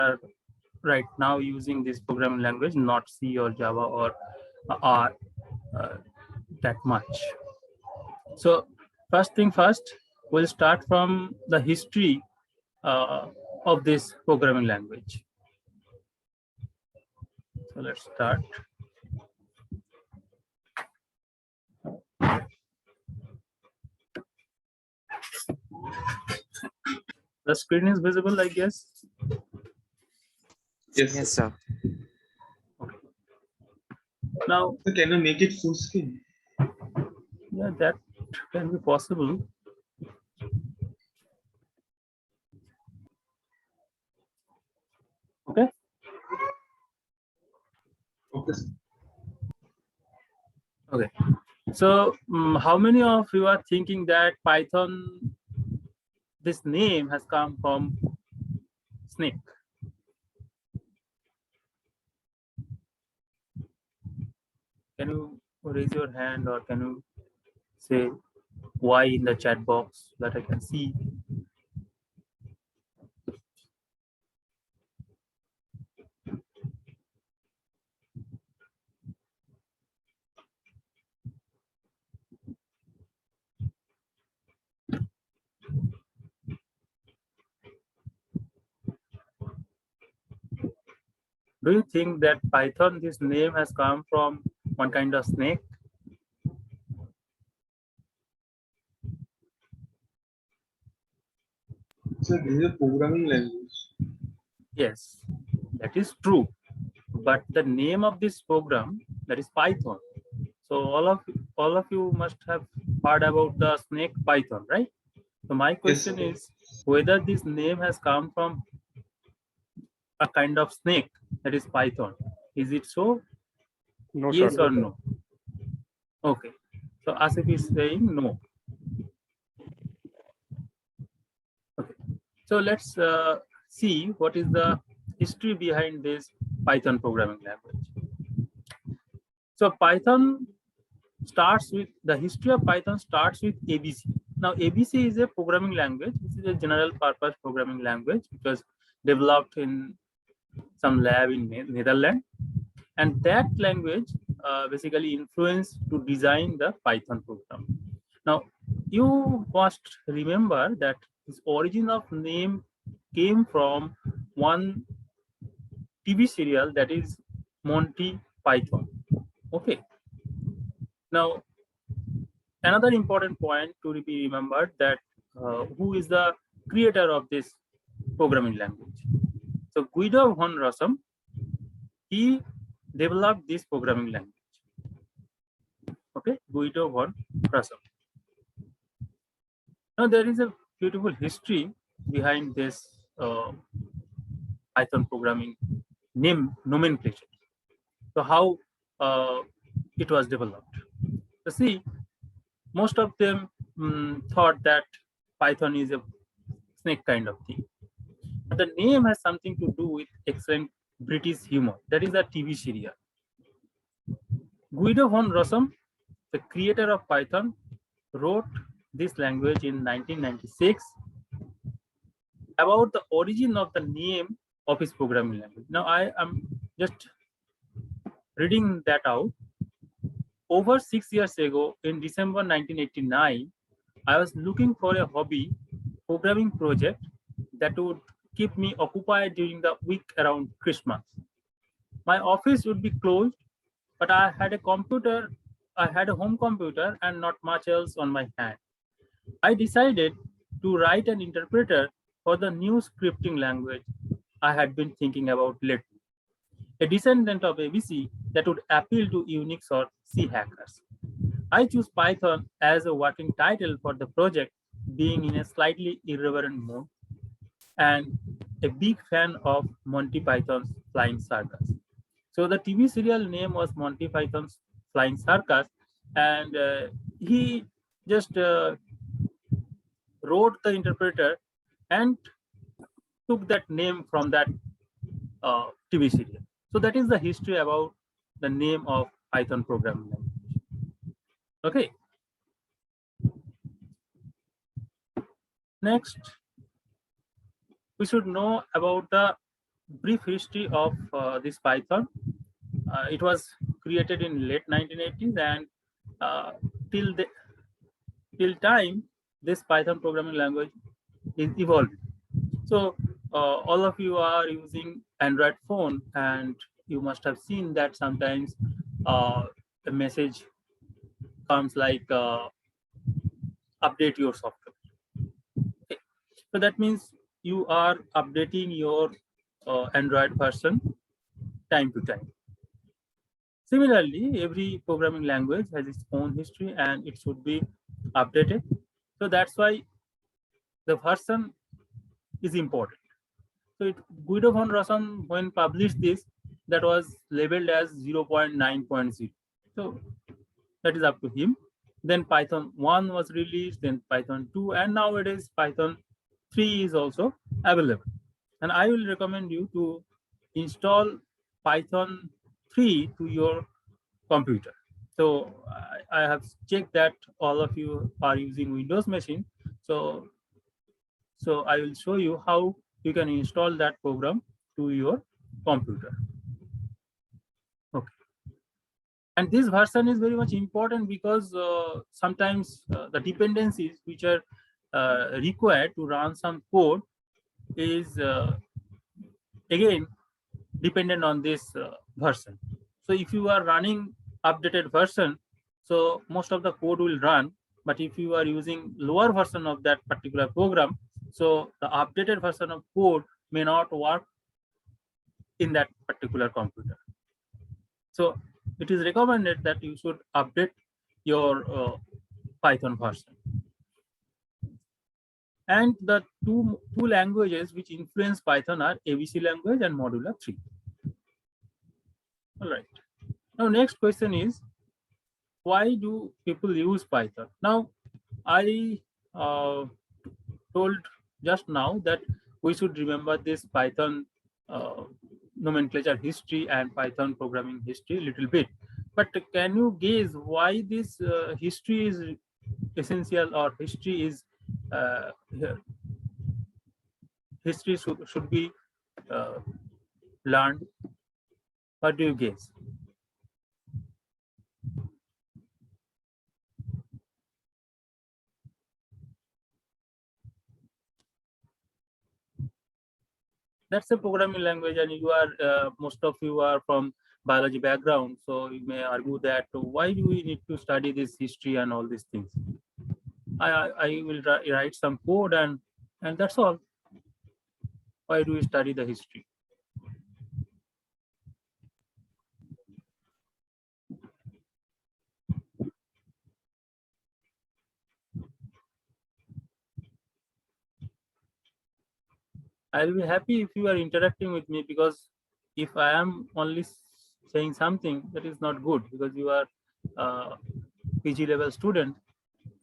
are right now using this programming language, not C or Java or R that much. So first thing first, we'll start from the history of this programming language. So let's start. The screen is visible, I guess. Yes, sir. Okay. Now, So can you make it full screen? yeah, that can be possible. Okay. Okay. Okay. So, how many of you are thinking that Python, this name has come from snake? Can you raise your hand, or can you say why in the chat box that I can see? Do you think that Python, this name has come from one kind of snake? So this is a programming language. Yes, that is true. But the name of this program, that is Python. So all of you must have heard about the snake Python, right? So my question is whether this name has come from a kind of snake, that is Python. Is it so? No, Yes sir. or no? Okay. So Asif is saying no. Okay. So let's see what is the history behind this Python programming language. So Python starts with, the history of Python starts with ABC. Now ABC is a programming language. This is a general purpose programming language which was developed in some lab in Netherlands, and that language basically influenced to design the Python program. Now you must remember that this origin of name came from one TV serial, that is Monty Python. Okay. Now another important point to be remembered, that who is the creator of this programming language. So Guido von Rossum, he developed this programming language. Okay, Guido von Rossum. Now there is a beautiful history behind this Python programming name nomenclature. So how it was developed. So see, most of them thought that Python is a snake kind of thing. But the name has something to do with excellent British humor. That is a TV serial. Guido von Rossum, the creator of Python, wrote this language in 1996 about the origin of the name of his programming language. Now I am just reading that out. Over 6 years ago, in December 1989, I was looking for a hobby programming project that would keep me occupied during the week around Christmas. My office would be closed, but I had a computer, I had a home computer and not much else on my hand. I decided to write an interpreter for the new scripting language I had been thinking about lately, a descendant of ABC that would appeal to Unix or C hackers. I choose Python as a working title for the project, being in a slightly irreverent mood and a big fan of Monty Python's Flying Circus. So the TV serial name was Monty Python's Flying Circus, and he just wrote the interpreter and took that name from that TV serial. So that is the history about the name of Python programming language. Okay. Next, we should know about the brief history of this Python. It was created in late 1980s, and uh, till the till time this Python programming language is evolving. So all of you are using Android phone, and you must have seen that sometimes a message comes like update your software. Okay. So that means you are updating your Android version time to time. Similarly, every programming language has its own history and it should be updated. So that's why the version is important. So Guido von Rossum, when published this, that was labeled as 0.9.0. So that is up to him. Then Python 1 was released, then Python 2, and nowadays Python 3 is also available. And I will recommend you to install Python 3 to your computer. So I have checked that all of you are using Windows machine. So I will show you how you can install that program to your computer. Okay. And this version is very much important because sometimes the dependencies which are required to run some code is again dependent on this version. So if you are running updated version, so most of the code will run. But if you are using lower version of that particular program, so the updated version of code may not work in that particular computer. So it is recommended that you should update your Python version. And the two languages which influence Python are ABC language and Modular 3. All right. Now, next question is, why do people use Python? Now, I told just now that we should remember this Python nomenclature history and Python programming history a little bit. But can you guess why this history is essential, or history is history should be learned? What do you guess? That's a programming language, and you are most of you are from biology background, so you may argue that why do we need to study this history and all these things? I will write some code and that's all. Why do we study the history? I'll be happy if you are interacting with me, because if I am only saying something, that is not good, because you are PG level student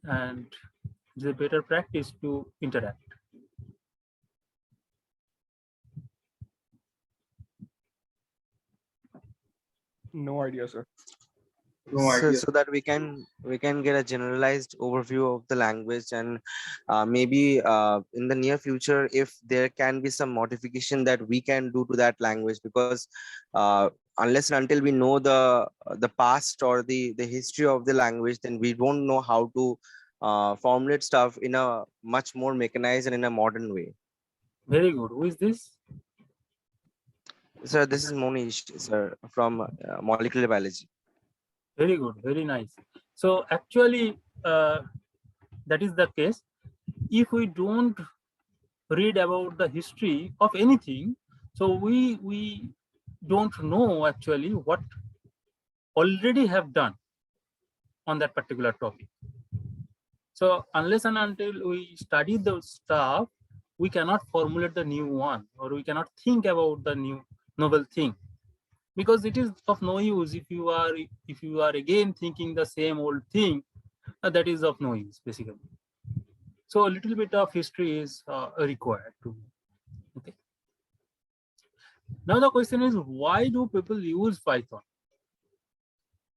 and it's a better practice to interact. No idea, sir. No idea. So that we can get a generalized overview of the language, and maybe in the near future, if there can be some modification that we can do to that language, because unless and until we know the past or the history of the language, then we don't know how to formulate stuff in a much more mechanized and in a modern way. Very good. Who is this? Sir, this is Monish, sir, from molecular biology. Very good. Very nice. So actually, that is the case. If we don't read about the history of anything, so we don't know actually what already have done on that particular topic. So unless and until we study the stuff, we cannot formulate the new one, or we cannot think about the new novel thing, because it is of no use if you are again thinking the same old thing. That is of no use basically. So a little bit of history is required to. Okay. Now the question is, why do people use Python?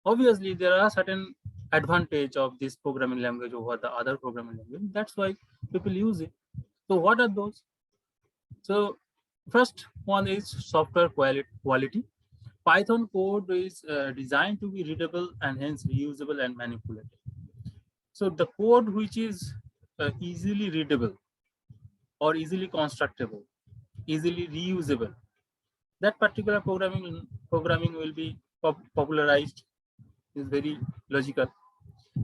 Obviously, there are certain advantage of this programming language over the other programming language. That's why people use it. So what are those? So First one is software quality. Python code is designed to be readable and hence reusable and manipulated. So the code which is easily readable or easily constructible, easily reusable, that particular programming will be popularized, is very logical.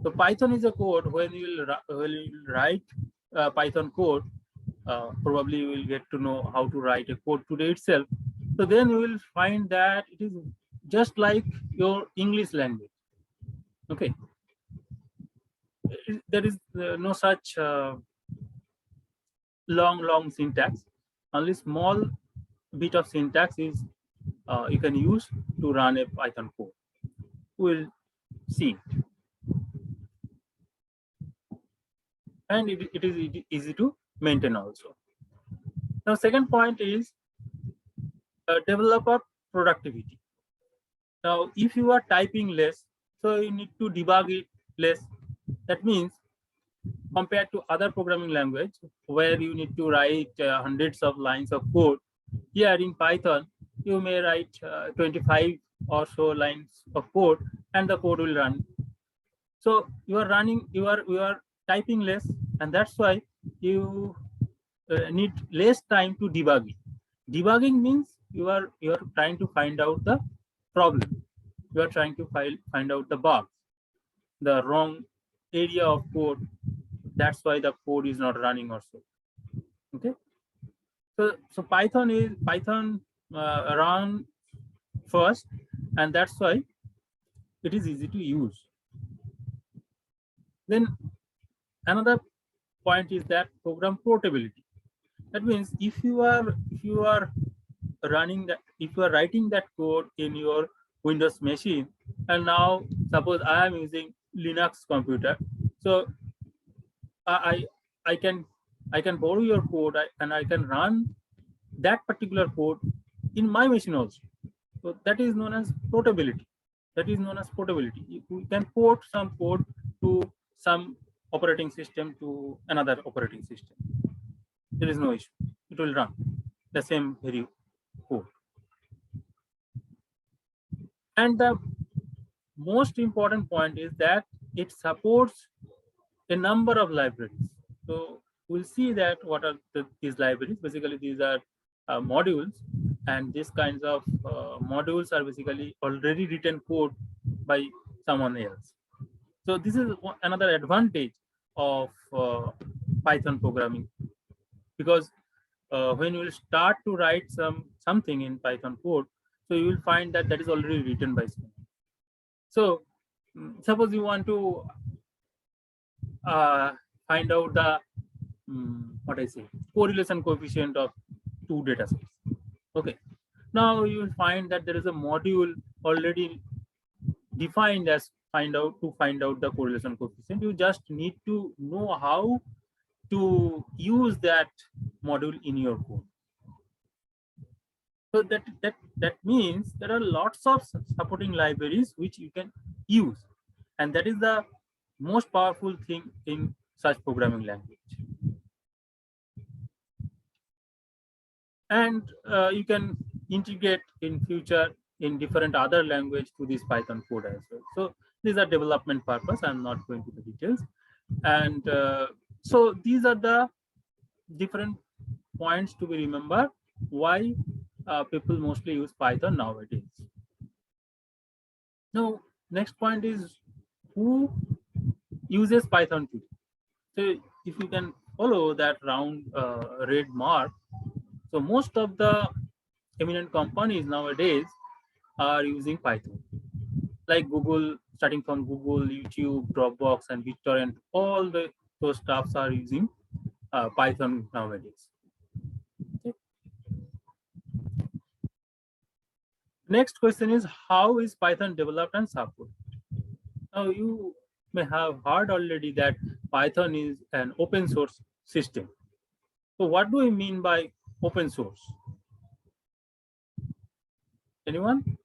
So Python is a code. When you will write Python code, probably you will get to know how to write a code today itself. So then you will find that it is just like your English language. Okay, there is no such long syntax. Only small bit of syntax is you can use to run a Python code. We'll see. And it is easy to maintain also. Now, second point is developer productivity. Now, if you are typing less, so you need to debug it less. That means compared to other programming language where you need to write hundreds of lines of code, here in Python, you may write 25 or so lines of code and the code will run. So you are typing less, and that's why you need less time to debug it. Debugging means you are trying to find out the problem. You are trying to find out the bug, the wrong area of code. That's why the code is not running or so. Okay. So Python run first, and that's why it is easy to use. Then another point is that program portability. That means if you are running that, if you are writing that code in your Windows machine, and now suppose I am using Linux computer, so I can borrow your code and I can run that particular code in my machine also. So that is known as portability. That is known as portability. You can port some code to some operating system to another operating system. There is no issue. It will run the same very code. And the most important point is that it supports a number of libraries. So we'll see that what are these libraries. Basically, these are modules, and these kinds of modules are basically already written code by someone else. So this is another advantage of Python programming, because when you will start to write something in Python code, so you will find that that is already written by someone. So suppose you want to find out the what I say correlation coefficient of two data sets. Okay, now you will find that there is a module already defined as find out the correlation coefficient. You just need to know how to use that module in your code. So that means there are lots of supporting libraries which you can use, and that is the most powerful thing in such programming language. And you can integrate in future in different other language to this Python code as well. So these are development purpose. I'm not going to the details. And so these are the different points to be remembered why people mostly use Python nowadays. Now, next point is who uses Python today. So if you can follow that round red mark, so most of the eminent companies nowadays are using Python, like Google, starting from Google, YouTube, Dropbox, and BitTorrent. All those stuffs are using Python nowadays. Okay. Next question is, how is Python developed and supported? Now you may have heard already that Python is an open source system. So what do we mean by open source? Anyone?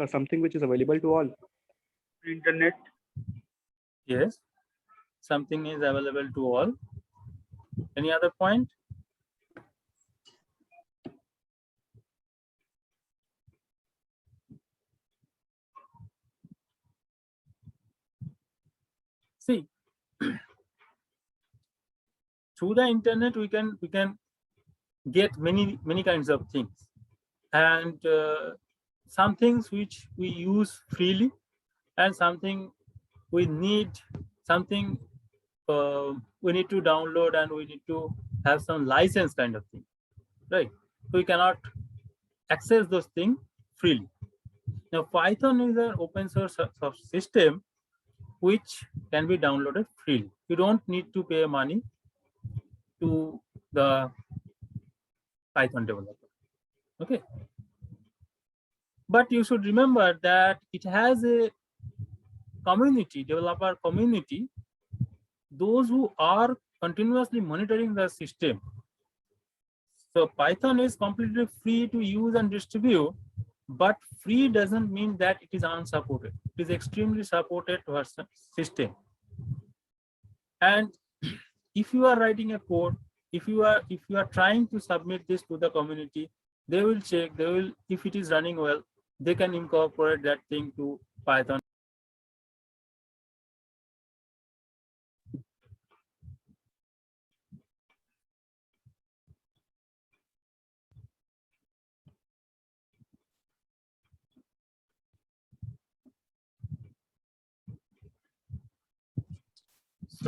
Something which is available to all. Internet. Yes. something is available to all. Any other point? See, through the internet we can get many kinds of things, and some things which we use freely, and something we need, something we need to download, and we need to have some license kind of thing, right? So we cannot access those things freely. Now Python is an open source system which can be downloaded freely. You don't need to pay money to the Python developer. Okay. But you should remember that it has a community, developer community, those who are continuously monitoring the system. So Python is completely free to use and distribute, but free doesn't mean that it is unsupported. It is extremely supported version system. And if you are writing a code, if you are trying to submit this to the community, they will check, they will, if it is running well, they can incorporate that thing to Python.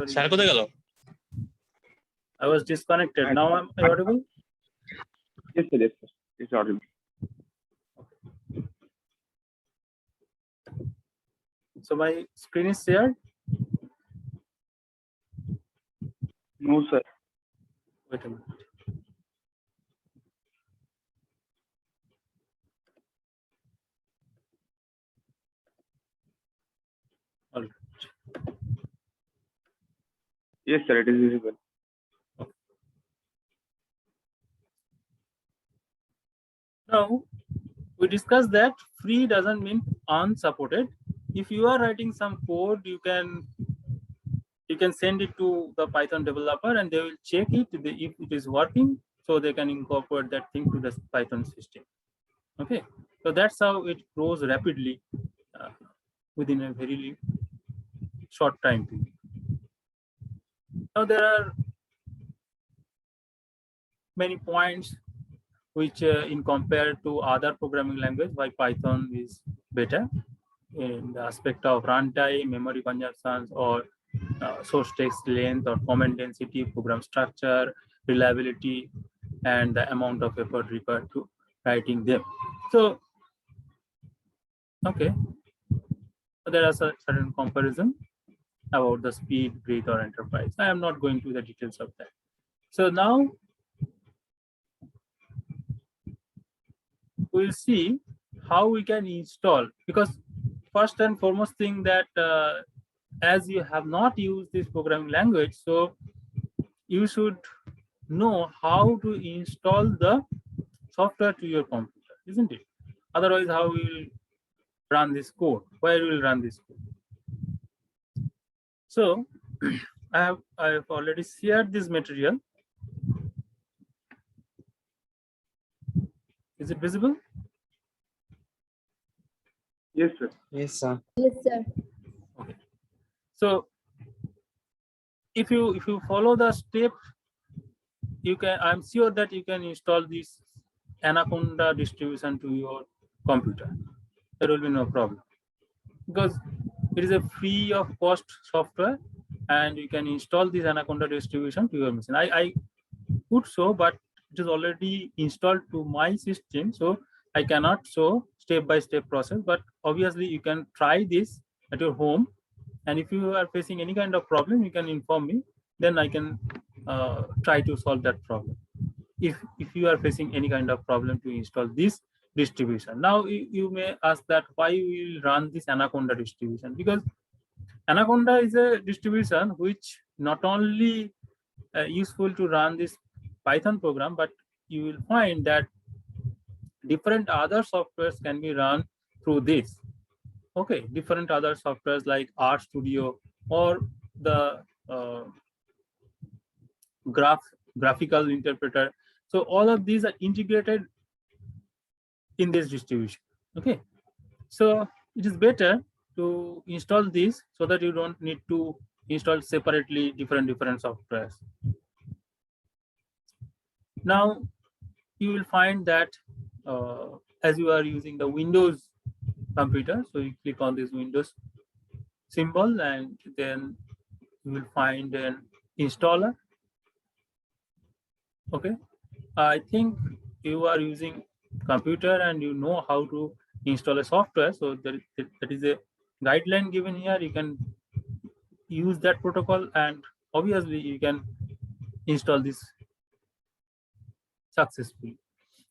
Sorry, I was disconnected. Now I'm audible? Yes, sir. Yes, sir. It's audible. So my screen is shared. No, sir. Wait a minute. All right. Yes, sir. It is visible. Now we discussed that free doesn't mean unsupported. If you are writing some code, you can send it to the Python developer and they will check it if it is working, so they can incorporate that thing to the Python system. Okay, so that's how it grows rapidly within a very short time period. Now there are many points which in compared to other programming language, why Python is better in the aspect of runtime, memory consumptions, or source text length, or comment density, program structure, reliability, and the amount of effort required to writing them. So, okay, there are certain comparison about the speed, breadth, or enterprise. I am not going to the details of that. So now we'll see how we can install, because first and foremost thing that as you have not used this programming language, so you should know how to install the software to your computer, isn't it? Otherwise, how we will run this code? Where we will run this code? So I have already shared this material. Is it visible? Yes, sir. Yes, sir. Yes, sir. Okay. So if you follow the step, you can, I'm sure that you can install this Anaconda distribution to your computer. There will be no problem, because it is a free of cost software, and you can install this Anaconda distribution to your machine. I could show, but it is already installed to my system, so I cannot show step-by-step process. But obviously you can try this at your home, and if you are facing any kind of problem, you can inform me, then I can try to solve that problem. If you are facing any kind of problem to install this distribution. Now you may ask that why we will run this Anaconda distribution, because Anaconda is a distribution which not only useful to run this Python program, but you will find that different other softwares can be run through this. Okay, different other softwares like RStudio or the graphical interpreter. So all of these are integrated in this distribution. Okay, so it is better to install this so that you don't need to install separately different softwares. Now you will find that as you are using the Windows computer, so you click on this Windows symbol and then you will find an installer. Okay, I think you are using computer and you know how to install a software, so that is a guideline given here. You can use that protocol and obviously you can install this successfully.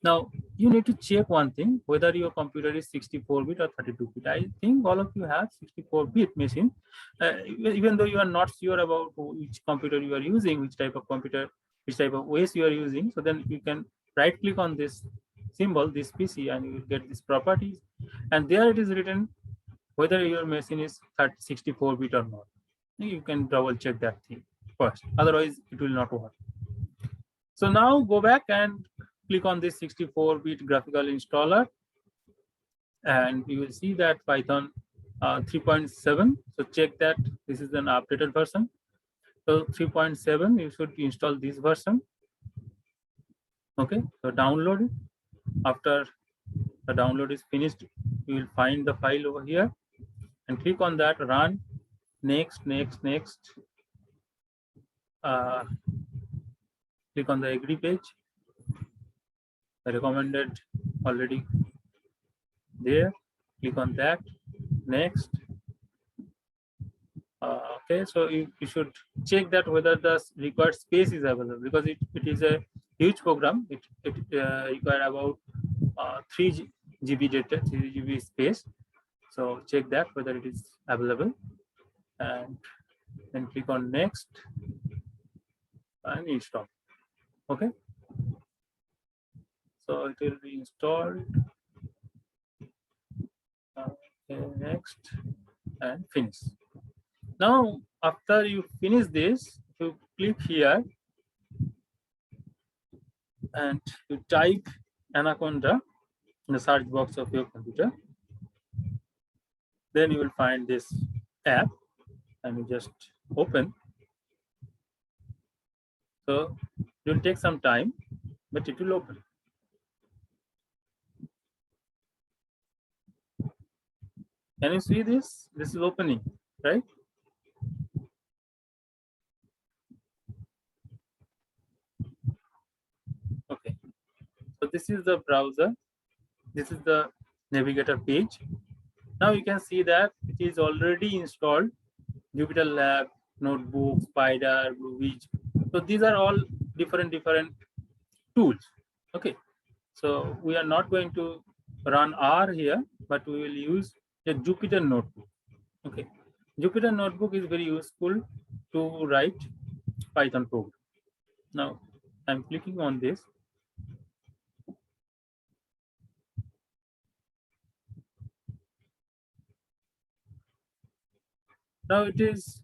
Now you need to check one thing, whether your computer is 64-bit or 32-bit. I think all of you have 64-bit machine. Even though you are not sure about which computer you are using, which type of computer, which type of OS you are using, so then you can right click on this symbol, this PC, and you will get these properties, and there it is written whether your machine is 64-bit or not. You can double check that thing first, otherwise it will not work. So now go back and click on this 64-bit graphical installer, and you will see that Python 3.7. So check that this is an updated version. So 3.7, you should install this version. Okay, so download it. After the download is finished, you will find the file over here and click on that, run, next. Click on the agree page. I recommended already there. Click on that, next. Okay, so you should check that whether the required space is available, because it is a huge program. It require about 3 GB data, 3 GB space. So check that whether it is available, and then click on next and install. Okay, so it will be installed. Okay, next and finish. Now after you finish this, you click here and you type Anaconda in the search box of your computer. Then you will find this app and you just open. So it will take some time, but it will open. Can you see this? This is opening, right? Okay. So this is the browser. This is the navigator page. Now you can see that it is already installed Jupyter Lab, Notebook, Spider, Bluebeach. So these are all different tools. Okay. So we are not going to run R here, but we will use a Jupyter Notebook. Okay. Jupyter Notebook is very useful to write Python program. Now I'm clicking on this. Now it is,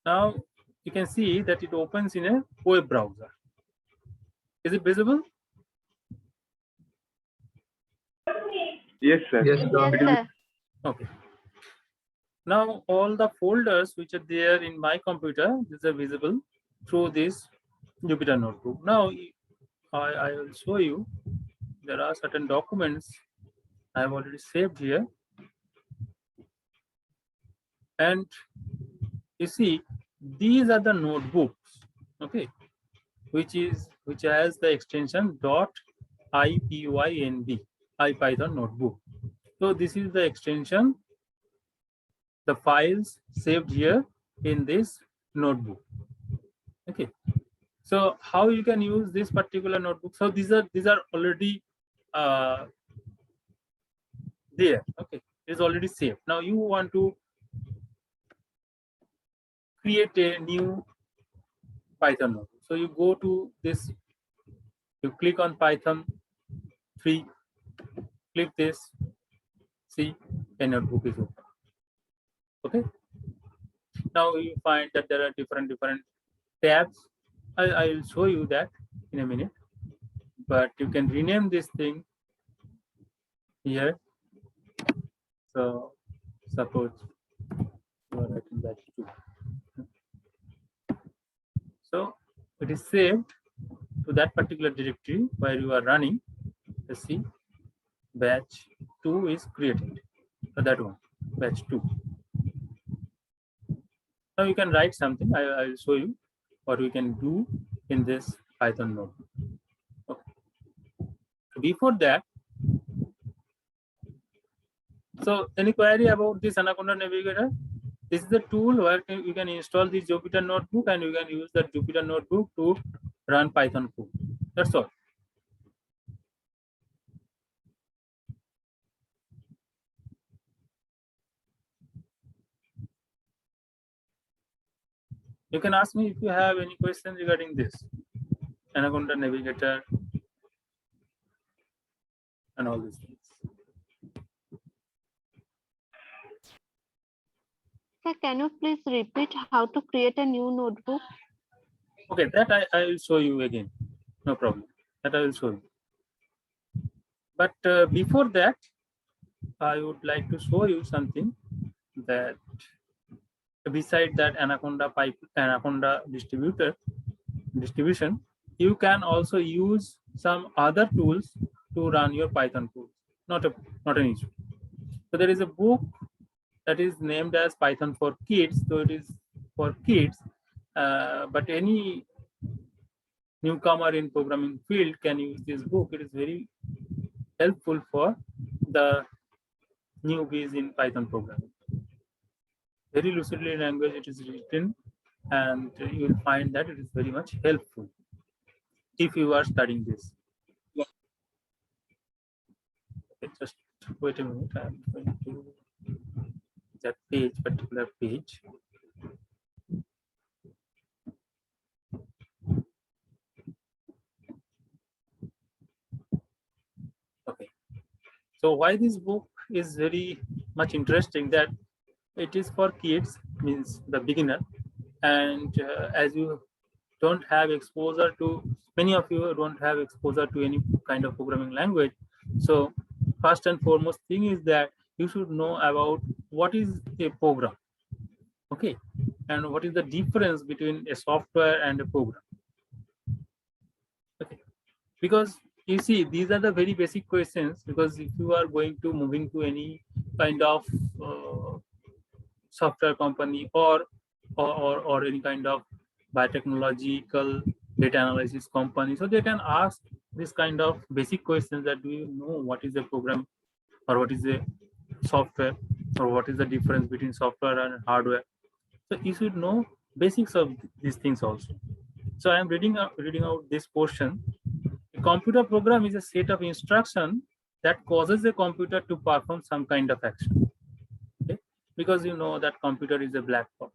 now you can see that it opens in a web browser. Is it visible? Yes, sir. Yes, sir. Yes, sir. Okay. Now all the folders which are there in my computer, these are visible through this Jupyter Notebook. Now I will show you, there are certain documents I have already saved here. And you see, these are the notebooks, okay, which has the extension .ipynb, IPython notebook. So this is the extension, the files saved here in this notebook. Okay, so how you can use this particular notebook? So these are already there. Okay, it is already saved. Now you want to create a new Python notebook. So you go to this, you click on Python 3, click this, see a notebook is open. Okay, Now you find that there are different tabs. I will show you that in a minute, but you can rename this thing here. So suppose you are writing that too. So it is saved to that particular directory where you are running. Let's see, batch 2 is created. So that one, batch 2. Now you can write something. I will show you what we can do in this Python node. Okay. Before that, so any query about this Anaconda Navigator? This is the tool where you can install the Jupyter Notebook and you can use that Jupyter Notebook to run Python code. That's all. You can ask me if you have any questions regarding this Anaconda Navigator and all these things. Sir, can you please repeat how to create a new notebook? Okay, that I will show you again. No problem. That I will show you. But before that, I would like to show you something that beside that Anaconda distribution, you can also use some other tools to run your Python code. Not an issue. So there is a book that is named as Python for Kids. So it is for kids, but any newcomer in programming field can use this book. It is very helpful for the newbies in Python programming. Very lucidly language it is written, and you will find that it is very much helpful if you are studying this. Okay, just wait a minute. I'm going to that particular page. Okay. So why this book is very much interesting, that it is for kids, means the beginner, and as you don't have exposure to, many of you don't have exposure to any kind of programming language. So first and foremost thing is that you should know about what is a program, okay, and what is the difference between a software and a program. Okay, because you see, these are the very basic questions, because if you are going to moving to any kind of software company or any kind of biotechnological data analysis company, so they can ask this kind of basic questions, that do you know what is a program, or what is a software, or what is the difference between software and hardware. So you should know basics of these things also. So I am reading out this portion. A computer program is a set of instructions that causes a computer to perform some kind of action. Okay? Because you know that computer is a black box.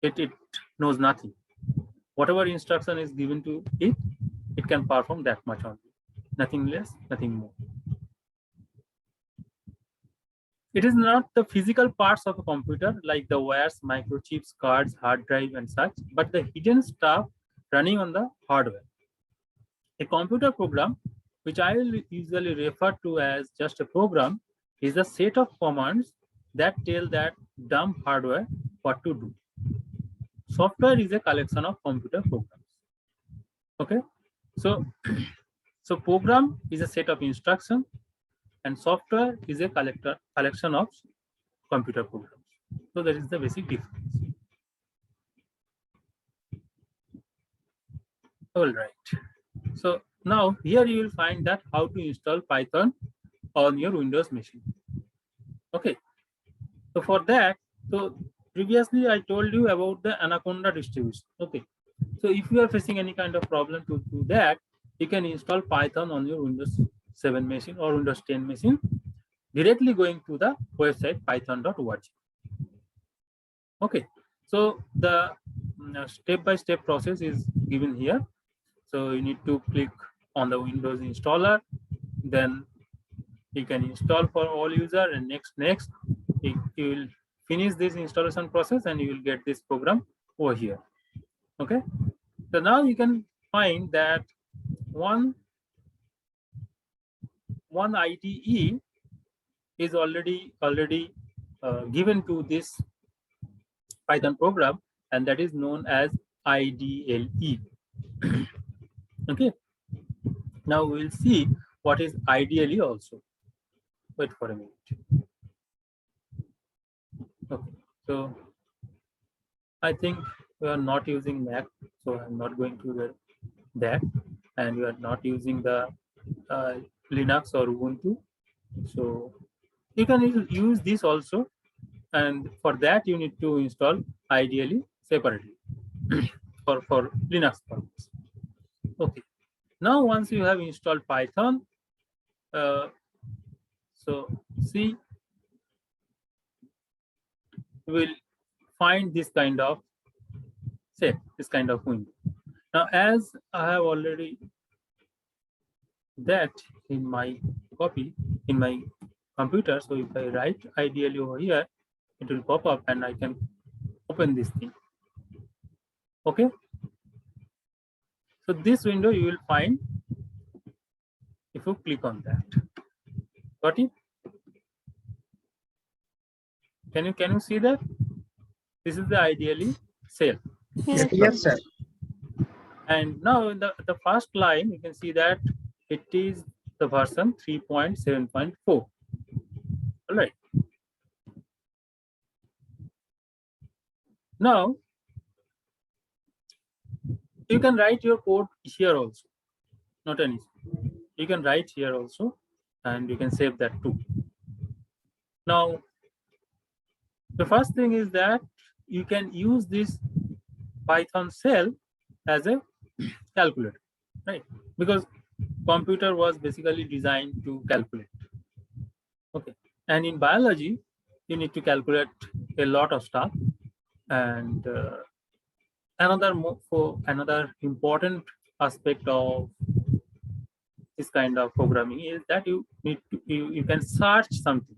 It knows nothing. Whatever instruction is given to it, it can perform that much only. Nothing less, nothing more. It is not the physical parts of a computer like the wires, microchips, cards, hard drive, and such, but the hidden stuff running on the hardware. A computer program, which I will usually refer to as just a program, is a set of commands that tell that dumb hardware what to do. Software is a collection of computer programs. Okay, so program is a set of instructions, and software is a collection of computer programs. So that is the basic difference. All right. So now here you will find that how to install Python on your Windows machine. Okay. So for that, so previously I told you about the Anaconda distribution. Okay. So if you are facing any kind of problem to do that, you can install Python on your Windows 7 machine or Windows 10 machine, directly going to the website python.org. Okay. So the step-by-step process is given here. So you need to click on the Windows installer, then you can install for all user, and next you will finish this installation process and you will get this program over here. Okay, so now you can find that one IDE is already given to this Python program, and that is known as IDLE. Okay, now we will see what is IDLE also. Wait for a minute. Okay, so I think we are not using Mac, so I'm not going to that, and we are not using the Linux or Ubuntu, so you can use this also, and for that you need to install IDLE separately for Linux purpose. Okay, now once you have installed Python, so see, you will find this kind of window. Now, as I have already that in my copy in my computer, so if I write IDLE over here, it will pop up and I can open this thing. Okay, so this window you will find if you click on that. Got it? Can you see that? This is the IDLE cell. Yes, sir. And now in the first line, you can see that it is the version 3.7.4. All right. Now you can write your code here also, not an issue. You can write here also, and you can save that too. Now, the first thing is that you can use this Python cell as a calculator, right? Because computer was basically designed to calculate. Okay, and in biology, you need to calculate a lot of stuff, and another important aspect of this kind of programming is that you need to you can search something.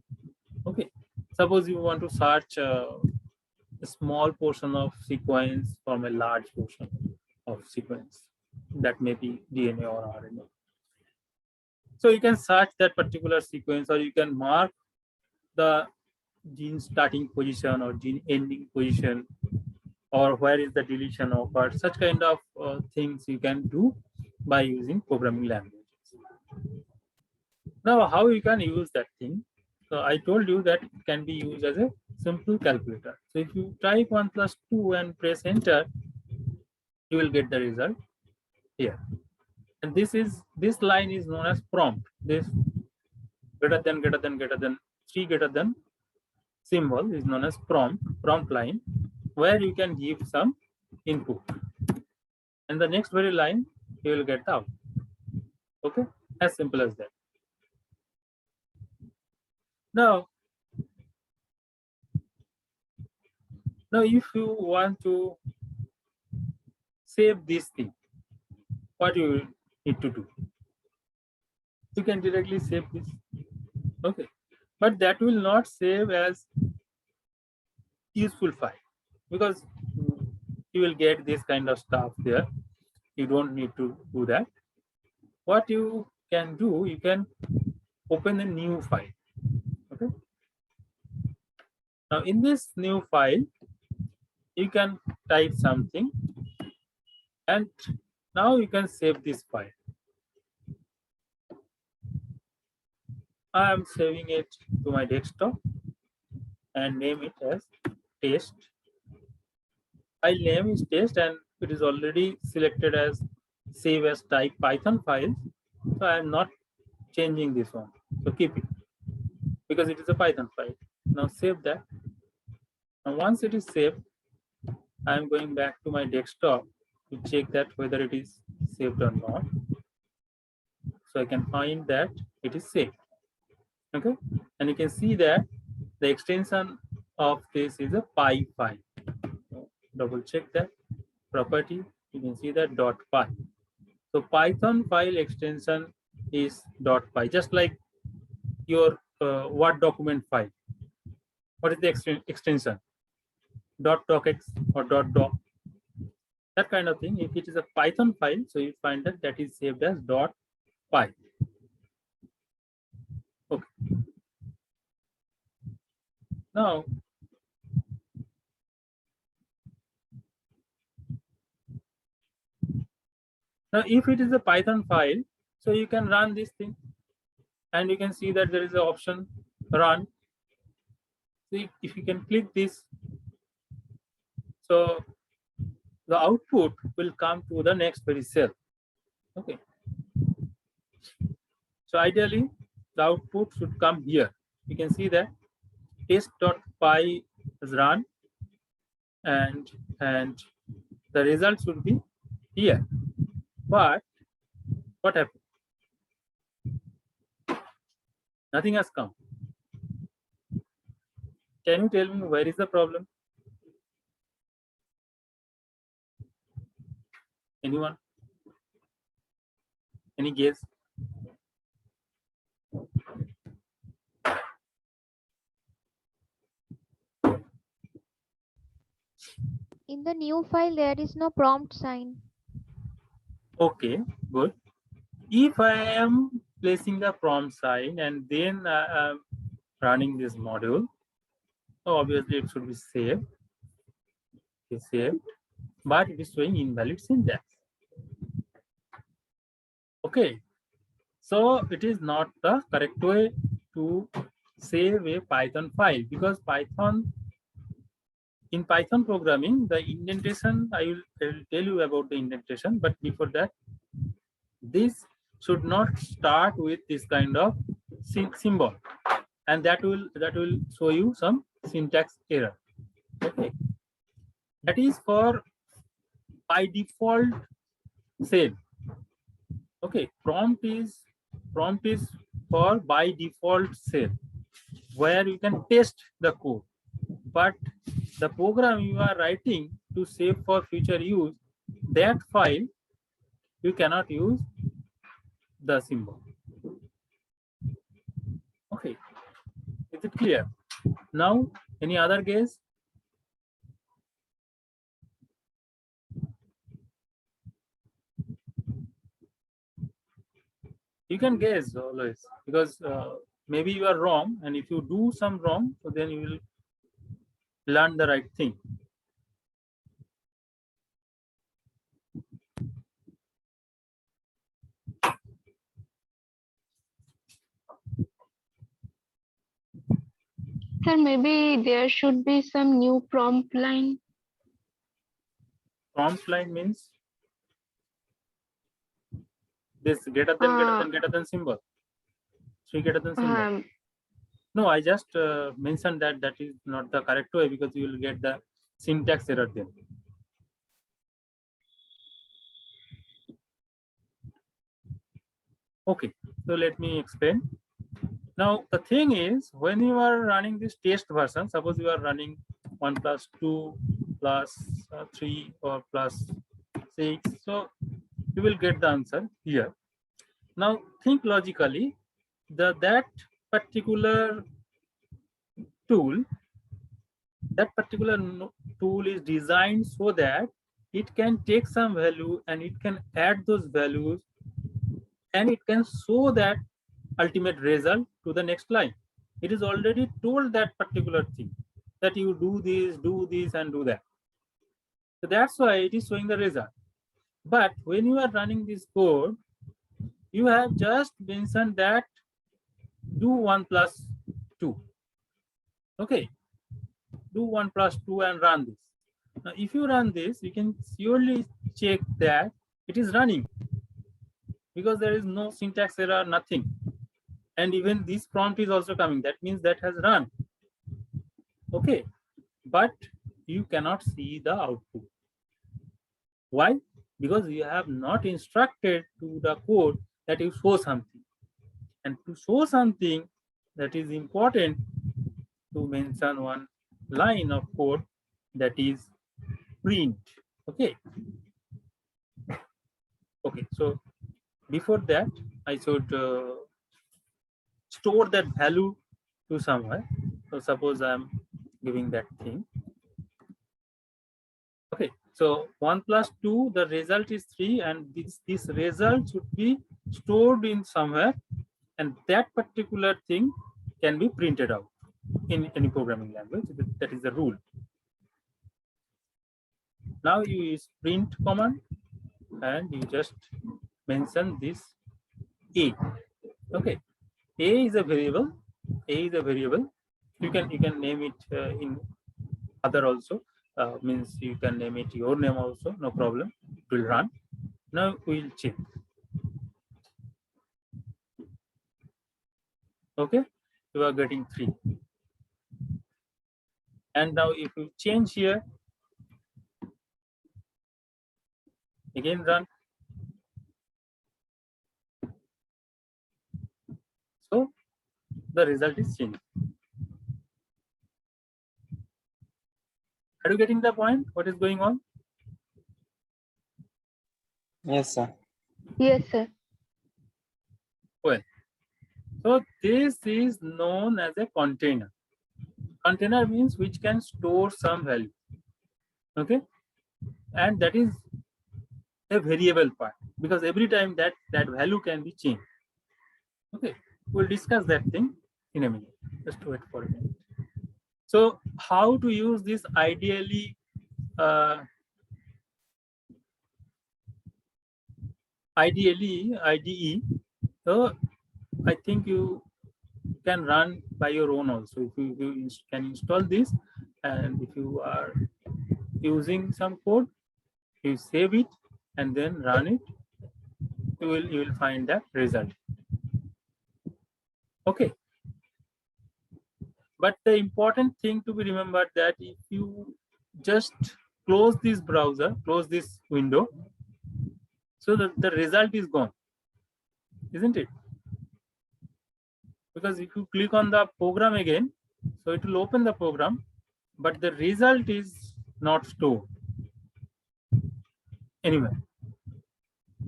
Okay, suppose you want to search a small portion of sequence from a large portion of sequence, that may be DNA or RNA. So you can search that particular sequence, or you can mark the gene starting position or gene ending position, or where is the deletion occurred. Such kind of things you can do by using programming languages. Now, how you can use that thing? So I told you that it can be used as a simple calculator. So if you type 1 + 2 and press enter, you will get the result here. And this line is known as prompt. This greater than 3 greater than symbol is known as prompt line, where you can give some input. And the next very line, you will get the output. Okay, as simple as that. Now, if you want to save this thing, what you need to do? You can directly save this. Okay, but that will not save as useful file, because you will get this kind of stuff there. You don't need to do that. What you can do, you can open a new file. Okay, now in this new file, you can type something, and now you can save this file. I am saving it to my desktop and name it as test. File name is test, and it is already selected as save as type Python file. So I am not changing this one. So keep it, because it is a Python file. Now save that. And once it is saved, I am going back to my desktop to check that whether it is saved or not. So I can find that it is saved. Okay, and you can see that the extension of this is a py file. So double check that property. You can see that .py. So Python file extension is .py, just like your Word document file. what is the extension, .docx or .doc, that kind of thing. If it is a Python file, so you find that that is saved as .py. Okay. Now, if it is a Python file, so you can run this thing, and you can see that there is an option run. See, if you can click this, so the output will come to the next very cell. Okay. So ideally, the output should come here. You can see that test.py is run, and the result should be here. But what happened? Nothing has come. Can you tell me where is the problem? Anyone? Any guess? In the new file, there is no prompt sign. Okay, good. If I am placing the prompt sign and then I am running this module, so obviously it should be saved. It's saved, but it is showing invalid syntax. Okay, so it is not the correct way to save a Python file, because in Python programming, the indentation, I will tell you about the indentation, but before that, this should not start with this kind of symbol, and that will show you some syntax error. Okay, that is for by default save. Okay, prompt is for by default save, where you can test the code, but the program you are writing to save for future use, that file you cannot use the symbol. Okay, is it clear? Now, any other guess? You can guess always, because maybe you are wrong, and if you do some wrong, so then you will learn the right thing. Sir, maybe there should be some new prompt line. Prompt line means this greater than symbol, 3 greater than symbol. No, I just mentioned that that is not the correct way, because you will get the syntax error then. Okay, so let me explain. Now, the thing is, when you are running this test version, suppose you are running 1 plus 2 plus 3 or plus 6, so you will get the answer here. Now, think logically, that particular tool is designed so that it can take some value and it can add those values, and it can show that ultimate result to the next line. It is already told that particular thing, that you do this and do that. So that's why it is showing the result. But when you are running this code, you have just mentioned that do 1 plus 2. Okay, do 1 plus 2 and run this. Now, if you run this, you can surely check that it is running, because there is no syntax error, nothing. And even this prompt is also coming. That means that has run. Okay, but you cannot see the output. Why? Because you have not instructed to the code that you show something. And to show something, that is important to mention one line of code, that is print. Okay. Okay, so before that, I should store that value to somewhere. So suppose I'm giving that thing. Okay, so 1 plus 2, the result is 3, and this result should be stored in somewhere, and that particular thing can be printed out in any programming language. That is the rule. Now you use print command and you just mention this A. Okay, A is a variable. A is a variable. You can name it in other also. Means you can name it your name also, no problem. It will run. Now we'll check. Okay, you are getting 3. And now if you change here, again run. So the result is changed. Are you getting the point? What is going on? Yes, sir. Yes, sir. Well, so this is known as a container. Container means which can store some value. Okay, and that is a variable part, because every time that value can be changed. Okay, we'll discuss that thing in a minute. Just wait for a minute. So how to use this ideally IDE? So I think you can run by your own also. If you can install this, and if you are using some code, you save it and then run it. You will find that result. Okay. But the important thing to be remembered that if you just close this browser, close this window, so the result is gone, isn't it? Because if you click on the program again, so it will open the program, but the result is not stored anywhere,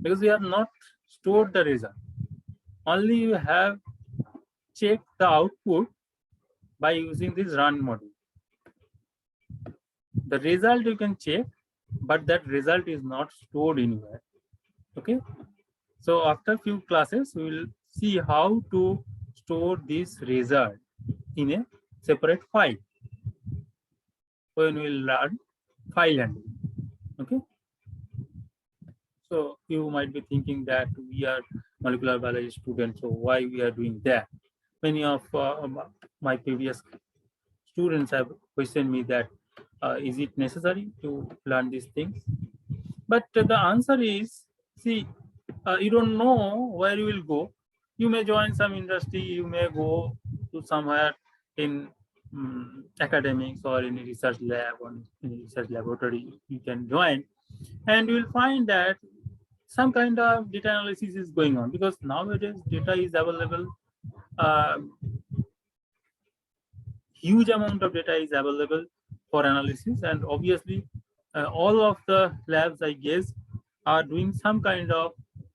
because we have not stored the result. Only you have checked the output by using this run module. The result you can check, but that result is not stored anywhere. Okay, so after few classes we will see how to store this result in a separate file when we will learn file handling. Okay, so you might be thinking that we are molecular biology students, so why we are doing that? Many of my previous students have questioned me that is it necessary to learn these things? But the answer is, see, you don't know where you will go. You may join some industry, you may go to somewhere in academics or in a research lab or in a research laboratory. You can join, and you will find that some kind of data analysis is going on, because nowadays data is available. Huge amount of data is available for analysis, and obviously all of the labs, I guess, are doing some kind of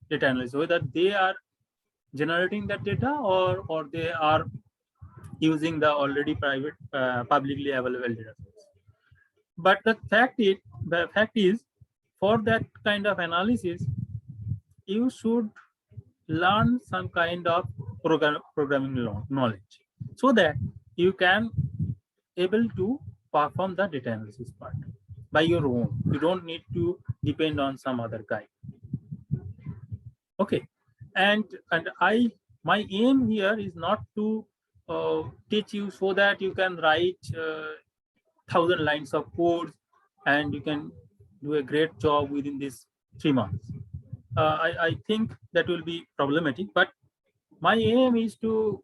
data analysis, whether they are generating that data or they are using the already private publicly available data sets. But the fact is for that kind of analysis you should learn some kind of programming knowledge, so that you can able to perform the data analysis part by your own. You don't need to depend on some other guy. Okay, and my aim here is not to teach you so that you can write 1,000 lines of code and you can do a great job within these 3 months. I think that will be problematic, but my aim is to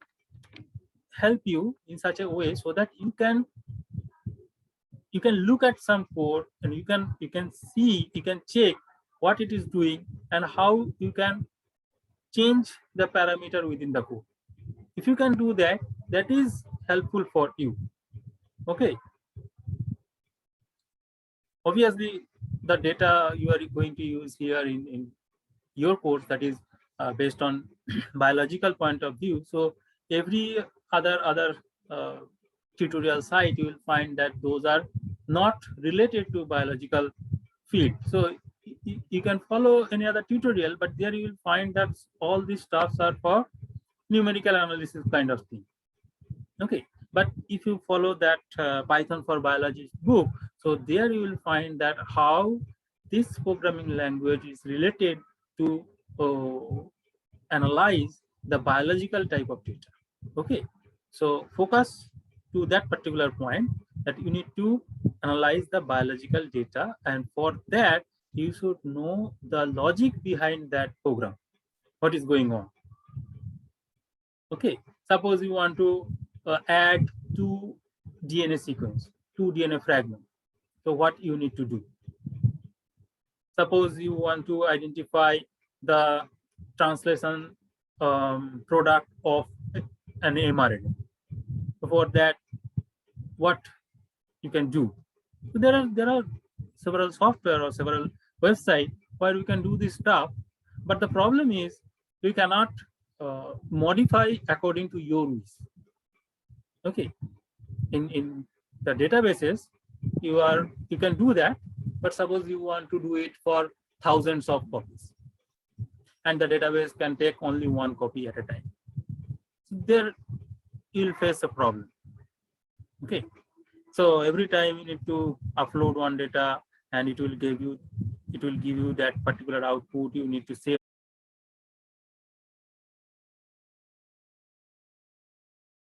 help you in such a way so that you can look at some code and you can see, you can check what it is doing and how you can change the parameter within the code. If you can do that, that is helpful for you. Okay, obviously the data you are going to use here in your course, that is based on biological point of view, so every other tutorial site, you will find that those are not related to biological field. So you can follow any other tutorial, but there you will find that all these stuffs are for numerical analysis kind of thing. Okay, but if you follow that Python for Biology book, so there you will find that how this programming language is related to analyze the biological type of data. Okay, so focus to that particular point, that you need to analyze the biological data, and for that you should know the logic behind that program, what is going on. Okay, suppose you want to add two DNA sequence, two DNA fragments. So what you need to do? Suppose you want to identify the translation product of an mRNA. So for that, what you can do? So there are several software or several websites where we can do this stuff, but the problem is we cannot modify according to your wish. Okay, in the databases you can do that, but suppose you want to do it for thousands of copies, and the database can take only one copy at a time. So there you'll face a problem. Okay, so every time you need to upload one data, and it will give you that particular output. You need to save